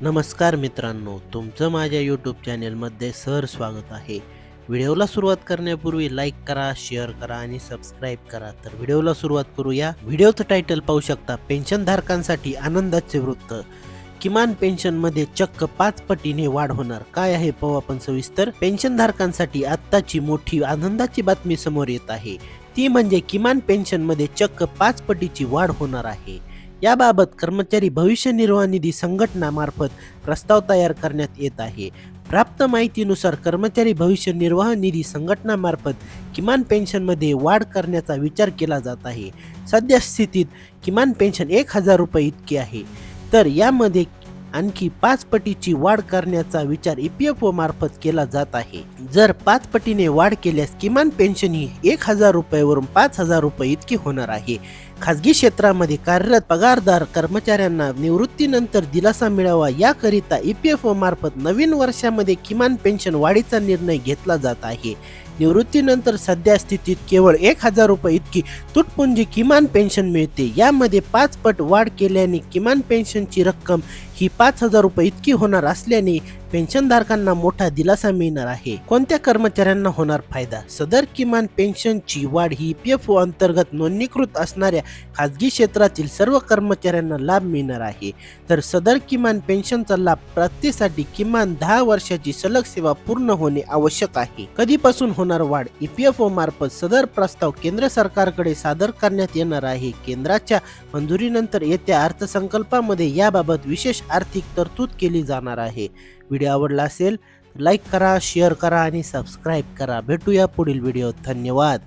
नमस्कार मित्रांनो, तुमचं माझ्या यूट्यूब चॅनेलमध्ये स्वागत आहे. व्हिडिओला सुरुवात करण्यापूर्वी लाईक करा, शेअर करा आणि सबस्क्राईब करा. तर व्हिडिओला सुरुवात करूया. व्हिडिओचं टायटल पाहू शकता, पेन्शनधारकांसाठी आनंदाचे वृत्त. किमान पेन्शनमध्ये चक्क 5 पटीने वाढ होणार. काय आहे पाहू आपण सविस्तर. पेन्शनधारकांसाठी आत्ताची मोठी आनंदाची बातमी समोर येत आहे. ती म्हणजे किमान पेन्शनमध्ये चक्क 5 पटीची वाढ होणार आहे. याबाबत कर्मचारी भविष्य निर्वाह निधी संघटनामार्फत प्रस्ताव तयार करण्यात येत आहे. प्राप्त माहितीनुसार कर्मचारी भविष्य निर्वाह निधी संघटनामार्फत किमान पेन्शनमध्ये वाढ करण्याचा विचार केला जात आहे. सध्या स्थितीत किमान पेन्शन 1,000 रुपये इतकी आहे. तर यामध्ये आणखी 5 पटीची वाढ करण्याचा विचार EPFO मार्फत केला जात आहे. जर 5 पटीने वाढ केल्यास किमान पेन्शन ही 1,000 रुपयावरून 5,000 रुपये इतकी होणार आहे. खाजगी क्षेत्रामध्ये कार्यरत पगारदार कर्मचाऱ्यांना निवृत्तीनंतर दिलासा मिळावा याकरिता EPFO मार्फत नवीन वर्षामध्ये किमान पेन्शन वाढीचा निर्णय घेतला जात आहे. निवृत्तीनंतर सध्या स्थितीत केवळ 1,000 रुपये इतकी तुटपुंजी किमान पेन्शन मिळते. यामध्ये 5 पट वाढ केल्याने किमान पेन्शनची रक्कम ही 5,000 रुपये इतकी होणार असल्याने पेन्शनधारकांना मोठा दिलासा मिळणार आहे. कोणत्या कर्मचाऱ्यांना होणार फायदा? सदर किमान पेन्शनची वाढ ही EPFO अंतर्गत नोंदणीकृत असणाऱ्या खाजगी क्षेत्रातील सर्व कर्मचाऱ्यांना लाभ मिळणार आहे. तर सदर किमान पेन्शनचा लाभ प्राप्तीसाठी किमान 10 वर्षाची सलग सेवा पूर्ण होणे आवश्यक आहे. कधीपासून होणार वाढ? EPFO मार्फत सदर प्रस्ताव केंद्र सरकारकडे सादर करण्यात येणार आहे. केंद्राच्या मंजुरीनंतर येत्या अर्थसंकल्पामध्ये याबाबत विशेष आर्थिक तरतूद केली जाणार आहे. व्हिडिओ आवडला असेल तर लाईक करा, शेअर करा आणि सबस्क्राईब करा. भेटूया पुढील व्हिडिओत. धन्यवाद.